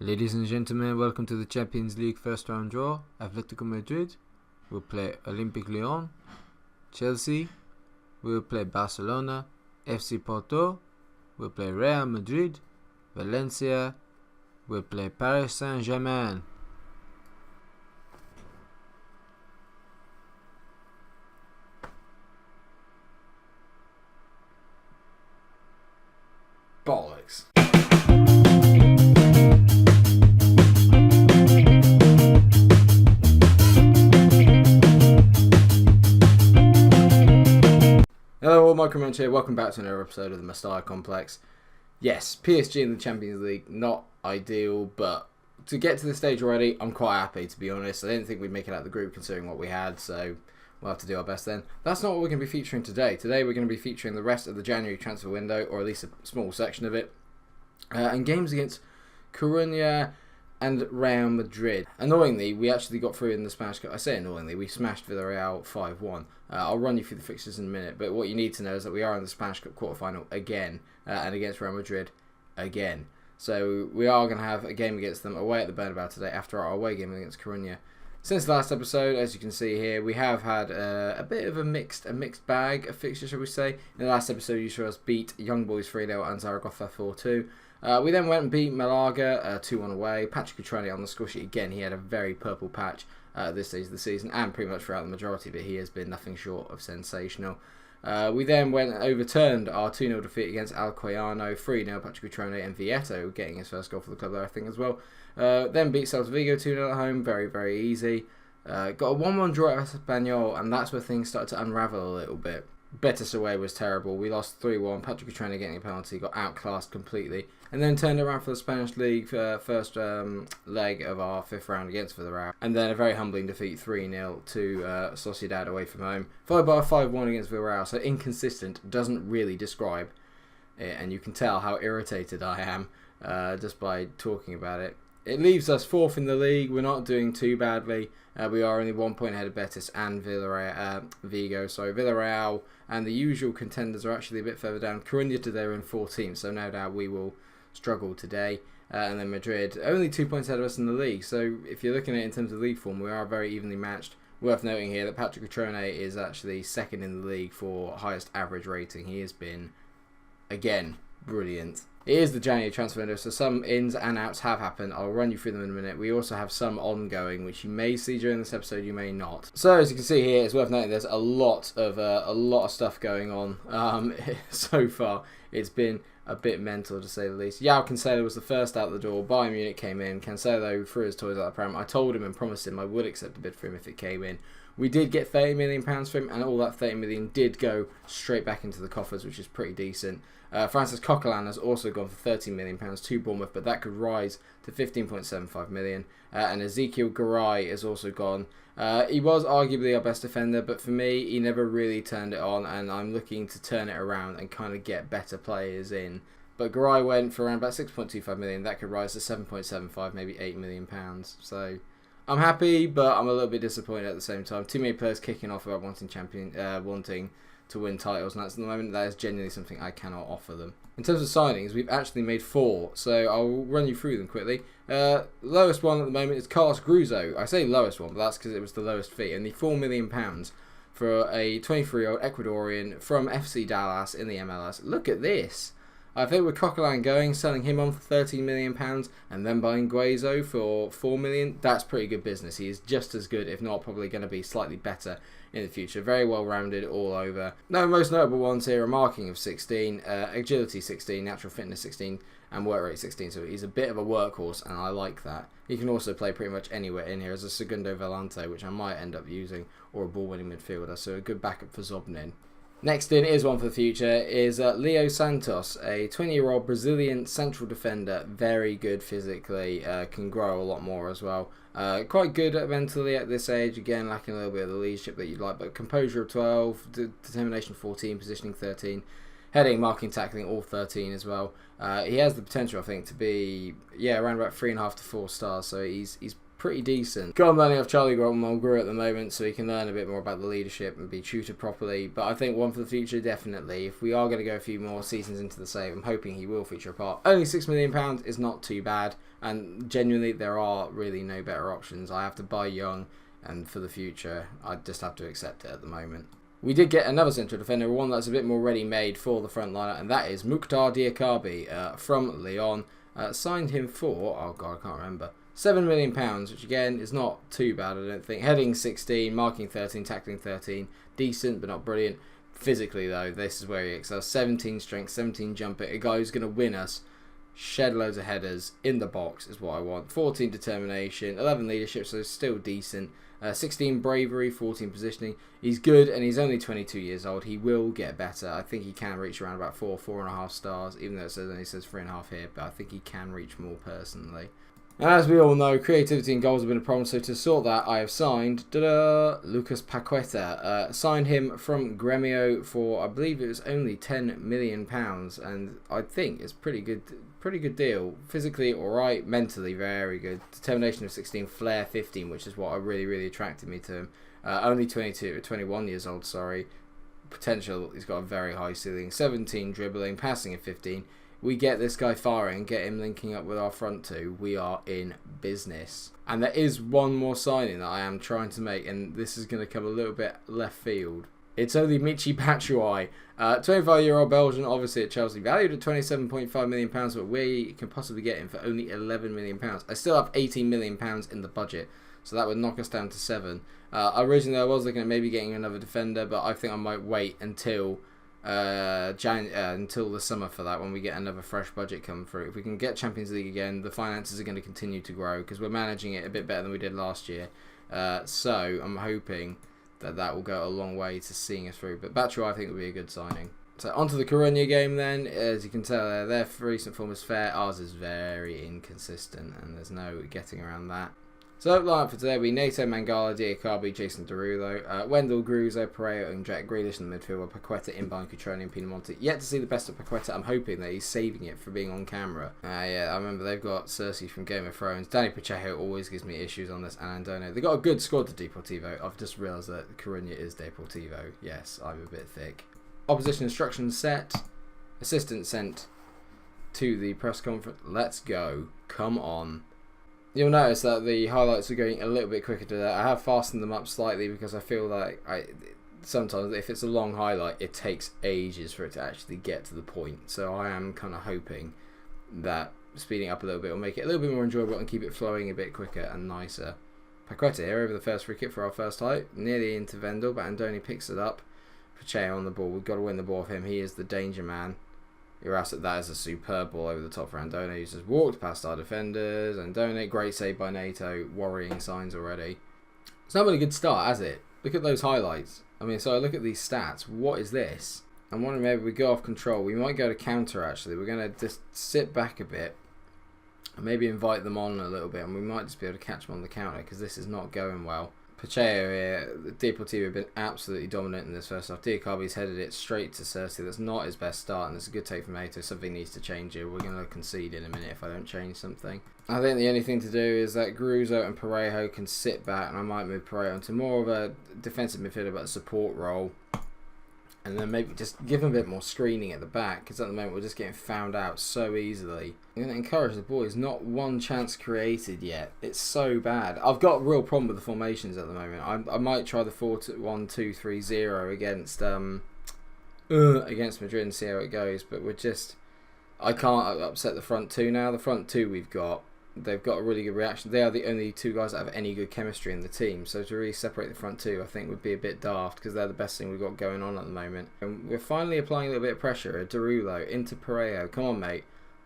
Ladies and gentlemen, welcome to the Champions League first round draw. Atletico Madrid will play Olympique Lyon. Chelsea will play Barcelona. FC Porto will play Real Madrid. Valencia will play Paris Saint-Germain. Bollocks. Hello all, Michael Mench here. Welcome back to another episode of the Mestalla Complex. Yes, PSG in the Champions League, not ideal, but to get to this stage already, I'm quite happy, to be honest. I didn't think we'd make it out of the group considering what we had, so we'll have to do our best then. That's not what we're going to be featuring today. Today we're going to be featuring the rest of the January transfer window, or at least a small section of it, and games against Coruña and Real Madrid. Annoyingly, we actually got through in the Spanish Cup. I say annoyingly, we smashed Villarreal 5-1. I'll run you through the fixtures in a minute, but what you need to know is that we are in the Spanish Cup quarterfinal again, and against Real Madrid again. So we are going to have a game against them away at the Bernabeu today after our away game against Coruña. Since the last episode, as you can see here, we have had a bit of a mixed bag of fixtures, shall we say. In the last episode, you saw us beat Young Boys 3-0 and Zaragoza 4-2. We then went and beat Malaga 2-1 away. Patrick Cutrone on the score sheet again. He had a very purple patch at this stage of the season, and pretty much throughout the majority of it, he has been nothing short of sensational. We then went and overturned our 2-0 defeat against Alcoyano, 3-0 Patrick Cutrone and Vieto getting his first goal for the club there, I think, as well. Then beat Celta Vigo 2-0 at home, very, very easy. Got a 1-1 draw at Espanyol, and that's where things started to unravel a little bit. Betis away was terrible. We lost 3-1. Patrick Cutrone getting a penalty, got outclassed completely, and then turned around for the Spanish League first leg of our fifth round against Villarreal, and then a very humbling defeat 3-0 to Sociedad away from home, followed by a 5-1 against Villarreal. So inconsistent doesn't really describe it, and you can tell how irritated I am just by talking about it. It leaves us fourth in the league. We're not doing too badly. We are only 1 point ahead of Betis and Vigo. So Villarreal and the usual contenders are actually a bit further down. Coruña today are in 14th, so no doubt we will struggle today. And then Madrid, only 2 points ahead of us in the league. So if you're looking at it in terms of league form, we are very evenly matched. Worth noting here that Patrick Cutrone is actually second in the league for highest average rating. He has been, again, brilliant. It is the January transfer window, so some ins and outs have happened. I'll run you through them in a minute. We also have some ongoing, which you may see during this episode, you may not. So as you can see here, it's worth noting there's a lot of stuff going on so far. It's been a bit mental, to say the least. João Cancelo was the first out the door. Bayern Munich came in. Cancelo threw his toys out the pram. I told him and promised him I would accept a bid for him if it came in. We did get £30 million for him, and all that £30 million did go straight back into the coffers, which is pretty decent. Francis Coquelin has also gone for £13 million to Bournemouth, but that could rise to £15.75 million. And Ezekiel Garay has also gone. He was arguably our best defender, but for me, he never really turned it on, and I'm looking to turn it around and kind of get better players in. But Garay went for around about £6.25 million. That could rise to £7.75, maybe £8 million. So I'm happy, but I'm a little bit disappointed at the same time. Too many players kicking off about wanting to win titles, and that's at the moment that is genuinely something I cannot offer them. In terms of signings, we've actually made 4, so I'll run you through them quickly. Lowest one at the moment is Carlos Gruzo. I say lowest one, but that's because it was the lowest fee, only £4 million for a 23-year-old Ecuadorian from FC Dallas in the MLS. Look at this. I think with Coquelin going, selling him on for £13 million, and then buying Guezo for $4 million, that's pretty good business. He is just as good, if not probably going to be slightly better in the future. Very well rounded all over. No, most notable ones here are marking of 16, agility 16, natural fitness 16, and work rate 16. So he's a bit of a workhorse, and I like that. He can also play pretty much anywhere in here as a segundo volante, which I might end up using, or a ball-winning midfielder. So a good backup for Zobnin. Next in is one for the future is Leo Santos, a 20-year-old Brazilian central defender, very good physically, can grow a lot more as well. Quite good mentally at this age, again lacking a little bit of the leadership that you'd like, but composure of 12, determination 14, positioning 13, heading, marking, tackling all 13 as well. He has the potential, I think, to be around about 3.5 to 4 stars, so he's pretty decent. Got him learning off Charlie Mulgrew at the moment, so he can learn a bit more about the leadership and be tutored properly. But I think one for the future, definitely. If we are going to go a few more seasons into the save, I'm hoping he will feature a part. Only £6 million is not too bad. And genuinely, there are really no better options. I have to buy young, and for the future, I just have to accept it at the moment. We did get another central defender, one that's a bit more ready-made for the front liner, and that is Mukhtar Diakabi from Lyon. Signed him for, oh god, I can't remember, £7 million, which again is not too bad, I don't think. Heading 16, marking 13, tackling 13, decent but not brilliant. Physically though, this is where he excels. 17 strength, 17 jumper, a guy who's going to win us. Shed loads of headers in the box is what I want. 14 determination, 11 leadership, so still decent. 16 bravery, 14 positioning. He's good, and he's only 22 years old. He will get better. I think he can reach around about 4.5 stars, even though it only says 3.5 here, but I think he can reach more personally. And as we all know, creativity and goals have been a problem, so to sort that, I have signed Lucas Paqueta. Signed him from Gremio for, I believe it was only £10 million, and I think it's pretty good deal. Physically alright, mentally very good. Determination of 16, flair 15, which is what really attracted me to him. Only 21 years old, sorry. Potential, he's got a very high ceiling. 17 dribbling, passing of 15. We get this guy firing, get him linking up with our front two, we are in business. And there is one more signing that I am trying to make, and this is going to come a little bit left field. It's only Michy Batshuayi, 25-year-old Belgian, obviously at Chelsea, valued at £27.5 million, but we can possibly get him for only £11 million. I still have £18 million in the budget, so that would knock us down to 7. Originally, I was looking at maybe getting another defender, but I think I might wait until the summer for that, when we get another fresh budget come through. If we can get Champions League again, the finances are going to continue to grow because we're managing it a bit better than we did last year. So I'm hoping that will go a long way to seeing us through. But Batshuayi I think would be a good signing. So onto the Coruña game then. As you can tell, their recent form is fair. Ours is very inconsistent, and there's no getting around that. So lineup for today will be Neto, Mangala, Diakabi, Jason Derulo, Wendell, Gruzo, Pereira and Jack Grealish in the midfield, with Paqueta, Inban, Cutrone and Pinamonti. Yet to see the best of Paqueta. I'm hoping that he's saving it for being on camera. Yeah, I remember they've got Cersei from Game of Thrones. Danny Pacheco always gives me issues on this, and Andono. They've got a good squad to Deportivo. I've just realised that Coruña is Deportivo. Yes, I'm a bit thick. Opposition instructions set. Assistant sent to the press conference. Let's go. Come on. You'll notice that the highlights are going a little bit quicker today. I have fastened them up slightly because I feel like sometimes if it's a long highlight, it takes ages for it to actually get to the point. So I am kind of hoping that speeding up a little bit will make it a little bit more enjoyable and keep it flowing a bit quicker and nicer. Paqueta here over the first free kick for our first height. Nearly into Vendel, but Andoni picks it up. Pacheco on the ball. We've got to win the ball off him. He is the danger man. That is a superb ball over the top for Andone. He's just walked past our defenders. Andone, great save by Neto. Worrying signs already. It's not been a good start, has it? Look at those highlights. I mean, so I look at these stats. What is this? I'm wondering maybe we go off control. We might go to counter, actually. We're going to just sit back a bit. And maybe invite them on a little bit. And we might just be able to catch them on the counter, because this is not going well. Pacheco here, Deportivo have been absolutely dominant in this first half. Diakabi's headed it straight to Cersei. That's not his best start, and it's a good take from Neto. Something needs to change here. We're going to concede in a minute if I don't change something. I think the only thing to do is that Gruzo and Perejo can sit back, and I might move Perejo into more of a defensive midfielder but a support role. And then maybe just give him a bit more screening at the back, because at the moment we're just getting found out so easily. I'm going to encourage the boys. Not one chance created yet. It's so bad. I've got a real problem with the formations at the moment. I might try the 4-1-2-3-0 against Madrid and see how it goes. But I can't upset the front two now. The front two we've got, they've got a really good reaction. They are the only two guys that have any good chemistry in the team. So to really separate the front two, I think would be a bit daft, because they're the best thing we've got going on at the moment. And we're finally applying a little bit of pressure. Derulo into Perejo. Come on, mate.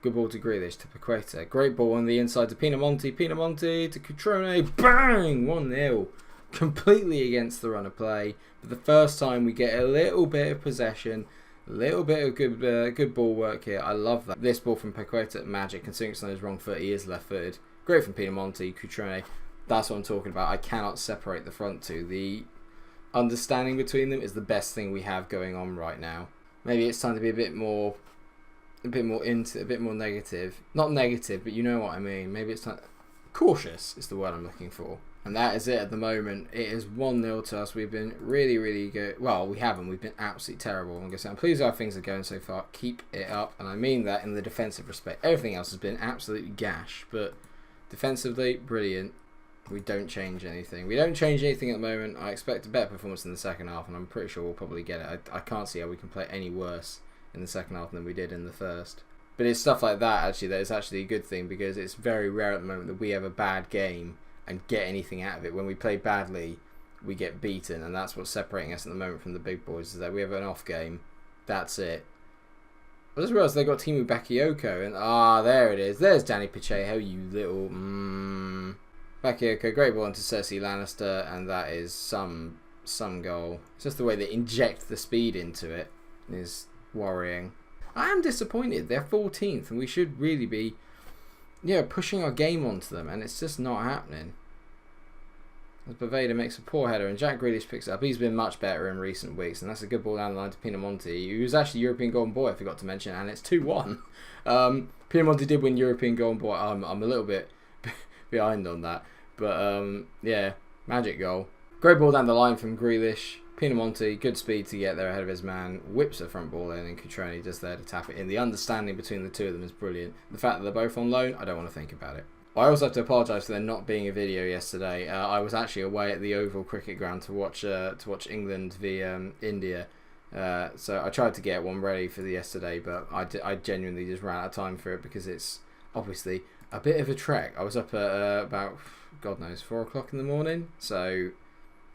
Good ball to Grealish, to Paqueta. Great ball on the inside to Pinamonti. Pinamonti to Cutrone. Bang! 1-0. Completely against the run of play. For the first time, we get a little bit of possession. A little bit of good ball work here. I love that. This ball from Paqueta, magic. Considering it's on his wrong foot, he is left-footed. Great from Pinamonti, Cutrone. That's what I'm talking about. I cannot separate the front two. The understanding between them is the best thing we have going on right now. Maybe it's time to be a bit more negative. Not negative, but you know what I mean. Maybe it's time. Cautious is the word I'm looking for. And that is it at the moment. It is 1-0 to us. We've been really, really good. Well, we haven't. We've been absolutely terrible. I'm going to say I'm pleased with how things are going so far. Keep it up. And I mean that in the defensive respect. Everything else has been absolutely gash. But defensively, brilliant. We don't change anything. We don't change anything at the moment. I expect a better performance in the second half, and I'm pretty sure we'll probably get it. I can't see how we can play any worse in the second half than we did in the first. But it's stuff like that, actually, that is actually a good thing, because it's very rare at the moment that we have a bad game and get anything out of it. When we play badly, we get beaten, and that's what's separating us at the moment from the big boys, is that we have an off game. That's it. I just realised they got Timu Bakayoko, and there it is. There's Danny Pacheco, you little Bakayoko, great ball into Cersei Lannister, and that is some goal. It's just the way they inject the speed into it is worrying. I am disappointed. They're 14th, and we should really be, pushing our game onto them, and it's just not happening. As Baveda makes a poor header, and Jack Grealish picks it up. He's been much better in recent weeks, and that's a good ball down the line to Pinamonti, who was actually European Golden Boy, I forgot to mention, and it's 2-1. Pinamonti did win European Golden Boy. I'm a little bit behind on that. But, magic goal. Great ball down the line from Grealish. Pinamonti, good speed to get there ahead of his man. Whips a front ball in, and Cutrone just there to tap it in. The understanding between the two of them is brilliant. The fact that they're both on loan, I don't want to think about it. I also have to apologise for there not being a video yesterday. I was actually away at the Oval Cricket Ground to watch England v India. So I tried to get one ready for yesterday, but I genuinely just ran out of time for it, because it's obviously a bit of a trek. I was up at about, God knows, 4 o'clock in the morning. So,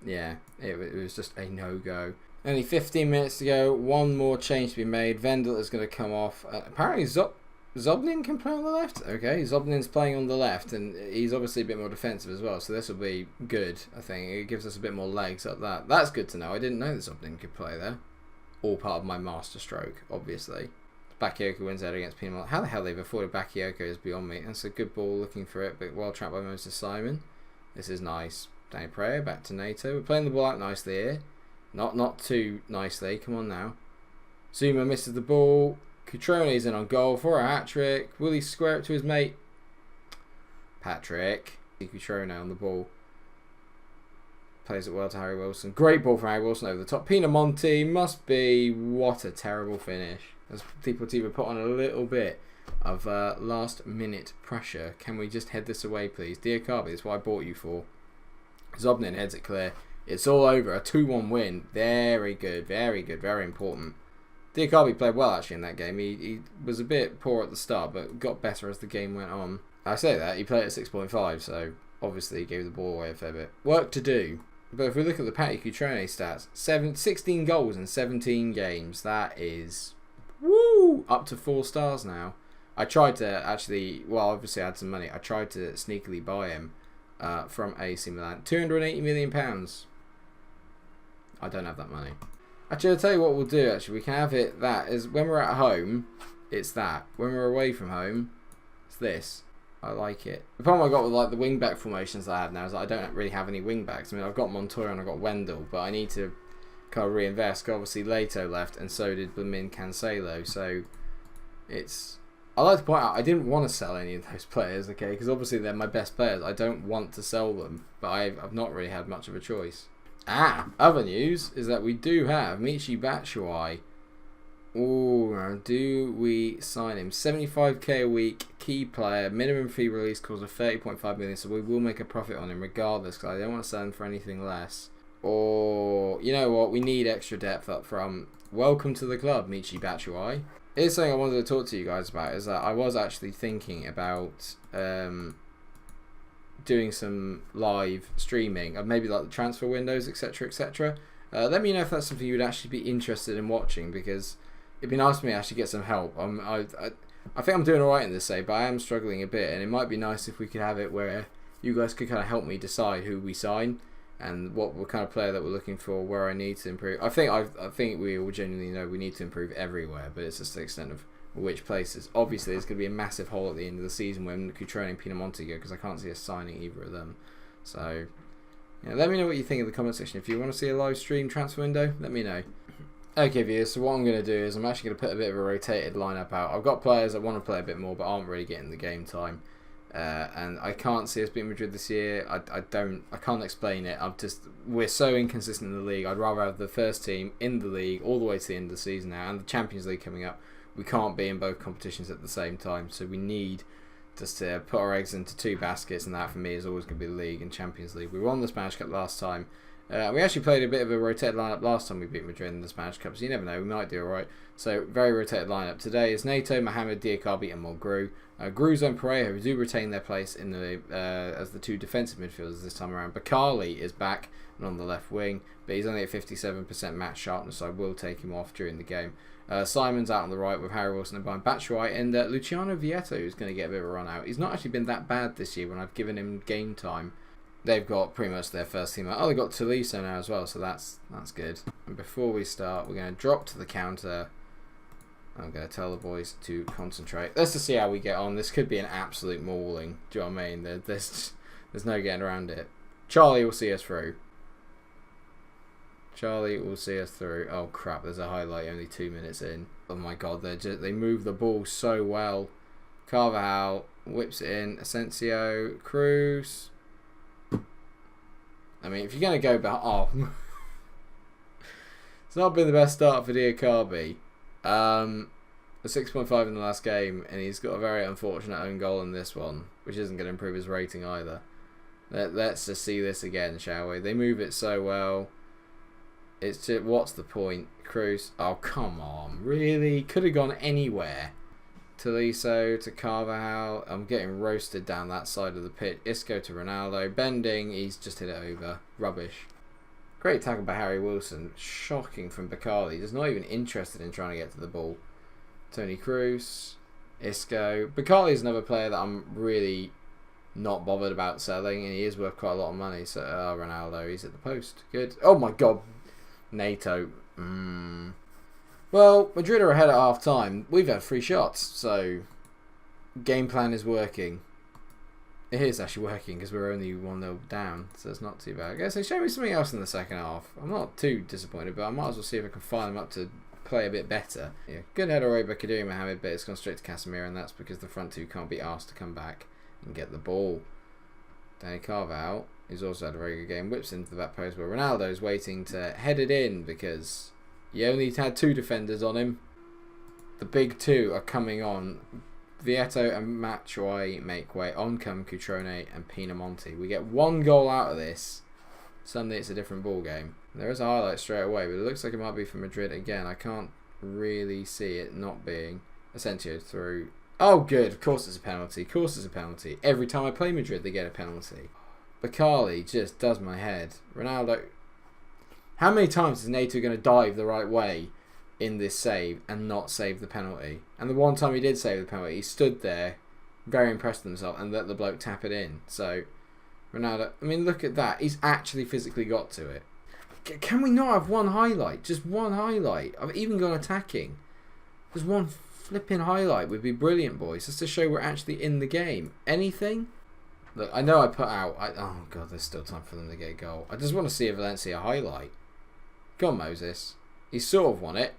yeah, it was just a no-go. Only 15 minutes to go. One more change to be made. Vendel is going to come off. Apparently, Zoblin can play on the left. Okay, Zoblin's playing on the left, and he's obviously a bit more defensive as well. So this will be good, I think. It gives us a bit more legs up that. That's good to know. I didn't know that Zoblin could play there. All part of my master stroke, obviously. Bakayoko wins out against Pinamonti. How the hell they've afforded Bakayoko is beyond me. That's a good ball, looking for it, but well trapped by Moses Simon. This is nice. Danny Prayer, back to NATO. We're playing the ball out nicely here. Not too nicely. Come on now. Zuma misses the ball. Cutrone's in on goal for a hat-trick. Will he square it to his mate? Patrick. Cutrone on the ball. Plays it well to Harry Wilson. Great ball from Harry Wilson over the top. Pinamonti must be... What a terrible finish. As people even put on a little bit of last-minute pressure. Can we just head this away, please? Diakabi, that's what I bought you for. Zobnin heads it clear. It's all over. A 2-1 win. Very good. Very good. Very important. Diakabi played well, actually, in that game. He was a bit poor at the start, but got better as the game went on. I say that. He played at 6.5, so obviously he gave the ball away a fair bit. Work to do. But if we look at the Patty Cutrone stats, 16 goals in 17 games. That is... Woo! Up to 4 stars now. I tried to actually... Well, obviously I had some money. I tried to sneakily buy him from AC Milan. £280 million. I don't have that money. Actually, I'll tell you what we'll do, actually. We can have it, that is, when we're at home, it's that. When we're away from home, it's this. I like it. The problem I got with like the wing-back formations that I have now is that I don't really have any wing-backs. I mean, I've got Montoya and I've got Wendell, but I need to kind of reinvest. Obviously, Leto left, and so did Blamin Cancelo. So, it's... I like to point out, I didn't want to sell any of those players, okay? Because obviously they're my best players. I don't want to sell them, but I've not really had much of a choice. Other news is that we do have Michi Batshuayi. Oh, do we sign him? 75k a week, key player, minimum fee release clause of 30.5 million, so we will make a profit on him regardless, because I don't want to sell him for anything less. Or, you know what, we need extra depth up front. Welcome to the club, Michi Batshuayi. Here's something I wanted to talk to you guys about, is that I was actually thinking about doing some live streaming of maybe like the transfer windows, etc, etc. Let me know if that's something you would actually be interested in watching, because it'd be nice for me to actually get some help. I think I'm doing alright in this say, but I am struggling a bit, and it might be nice if we could have it where you guys could kind of help me decide who we sign and what kind of player that we're looking for, where I need to improve. I think we all genuinely know we need to improve everywhere, but it's just the extent of which places. Obviously, there's going to be a massive hole at the end of the season when Cutrone and Pinamonti go, because I can't see us signing either of them. So, yeah, let me know what you think in the comment section. If you want to see a live stream transfer window, let me know. Okay, viewers, so what I'm going to do is I'm actually going to put a bit of a rotated lineup out. I've got players that want to play a bit more but aren't really getting the game time. And I can't see us beating Madrid this year. I can't explain it. We're so inconsistent in the league. I'd rather have the first team in the league all the way to the end of the season now, and the Champions League coming up. We can't be in both competitions at the same time, so we need just to put our eggs into 2 baskets, and that for me is always going to be the league and Champions League. We won the Spanish Cup last time. We actually played a bit of a rotated lineup last time we beat Madrid in the Spanish Cup, so you never know, we might do alright. So, very rotated lineup. Today is Neto, Mohamed, Diakabi and Mulgrew. Gruzo and Parejo do retain their place in the as the 2 defensive midfielders this time around. Bakali is back and on the left wing, but he's only at 57% match sharpness, so I will take him off during the game. Simon's out on the right with Harry Wilson and Brian Batshuayi, and Luciano Vietto is going to get a bit of a run out. He's not actually been that bad this year when I've given him game time. They've got pretty much their first team out. Oh, they've got Tolisso now as well, so that's good. And before we start, we're going to drop to the counter. I'm going to tell the boys to concentrate. Let's just see how we get on. This could be an absolute mauling. Do you know what I mean? There's no getting around it. Charlie will see us through. Charlie will see us through. Oh crap, there's a highlight only 2 minutes in. Oh my god, they move the ball so well. Carvajal whips it in. Asensio, Cruz. I mean, if you're going to go back... Oh. It's not been the best start for Diakabi. A 6.5 in the last game, and he's got a very unfortunate own goal in this one, which isn't going to improve his rating either. Let's just see this again, shall we? They move it so well. It's just, what's the point? Cruz. Oh, come on. Really? Could have gone anywhere. Tolisso to Carvajal. I'm getting roasted down that side of the pitch. Isco to Ronaldo. Bending. He's just hit it over. Rubbish. Great tackle by Harry Wilson. Shocking from Bakali. He's not even interested in trying to get to the ball. Toni Kroos. Isco. Bakali is another player that I'm really not bothered about selling, and he is worth quite a lot of money. So Ronaldo. He's at the post. Good. Oh my god. Neto. Well, Madrid are ahead at half time. We've had 3 shots, so game plan is working. It is actually working because we're only 1-0 down, so it's not too bad. I guess they showed me something else in the second half. I'm not too disappointed, but I might as well see if I can fire them up to play a bit better. Yeah, good header away by Kadiri Mohamed, but it's gone straight to Casemiro, and that's because the front 2 can't be asked to come back and get the ball. Danny Carvajal, who's also had a very good game, whips into the back post where Ronaldo's waiting to head it in because he only had 2 defenders on him. The big 2 are coming on. Vietto and Batshuayi make way. On come Cutrone and Pinamonti. We get 1 goal out of this. Suddenly it's a different ball game. There is a highlight straight away, but it looks like it might be for Madrid again. I can't really see it not being. Asensio through. Oh, good. Of course it's a penalty. Of course it's a penalty. Every time I play Madrid, they get a penalty. Bakali just does my head. Ronaldo. How many times is Neto going to dive the right way in this save and not save the penalty? And the one time he did save the penalty, he stood there, very impressed with himself, and let the bloke tap it in. So, Ronaldo, I mean, look at that. He's actually physically got to it. Can we not have one highlight? Just one highlight. I've even gone attacking. Just one flipping highlight would be brilliant, boys, just to show we're actually in the game. Anything? Look, I know I put out... oh, God, there's still time for them to get a goal. I just want to see a Valencia highlight. Go on, Moses. He sort of won it.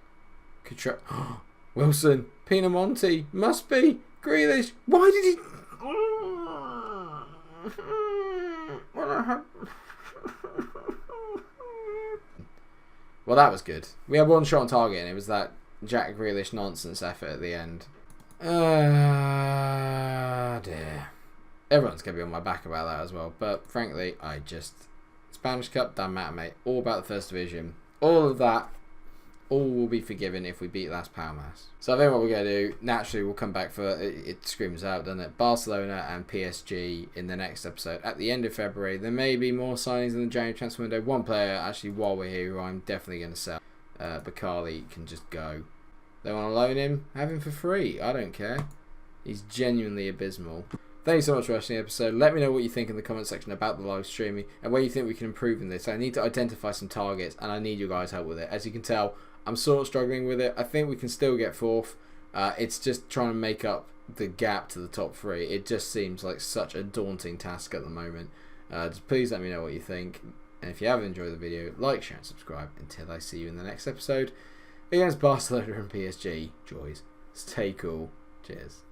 Wilson. Pinamonti. Must be. Grealish. Why did he... Well, that was good. We had 1 shot on target, and it was that Jack Grealish nonsense effort at the end. Dear. Everyone's going to be on my back about that as well. But, frankly, Spanish Cup, doesn't matter, mate. All about the First Division. All of that, all will be forgiven if we beat Las Palmas. So I think what we're going to do, naturally we'll come back for, it screams out, doesn't it? Barcelona and PSG in the next episode. At the end of February, there may be more signings in the January transfer window. One player, actually, while we're here, who I'm definitely going to sell. Bakali can just go. They want to loan him? Have him for free. I don't care. He's genuinely abysmal. Thank you so much for watching the episode. Let me know what you think in the comment section about the live streaming and where you think we can improve in this. I need to identify some targets and I need your guys' help with it. As you can tell, I'm sort of struggling with it. I think we can still get 4th. It's just trying to make up the gap to the top 3. It just seems like such a daunting task at the moment. Just please let me know what you think. And if you have enjoyed the video, like, share and subscribe. Until I see you in the next episode against Barcelona and PSG. Joys. Stay cool. Cheers.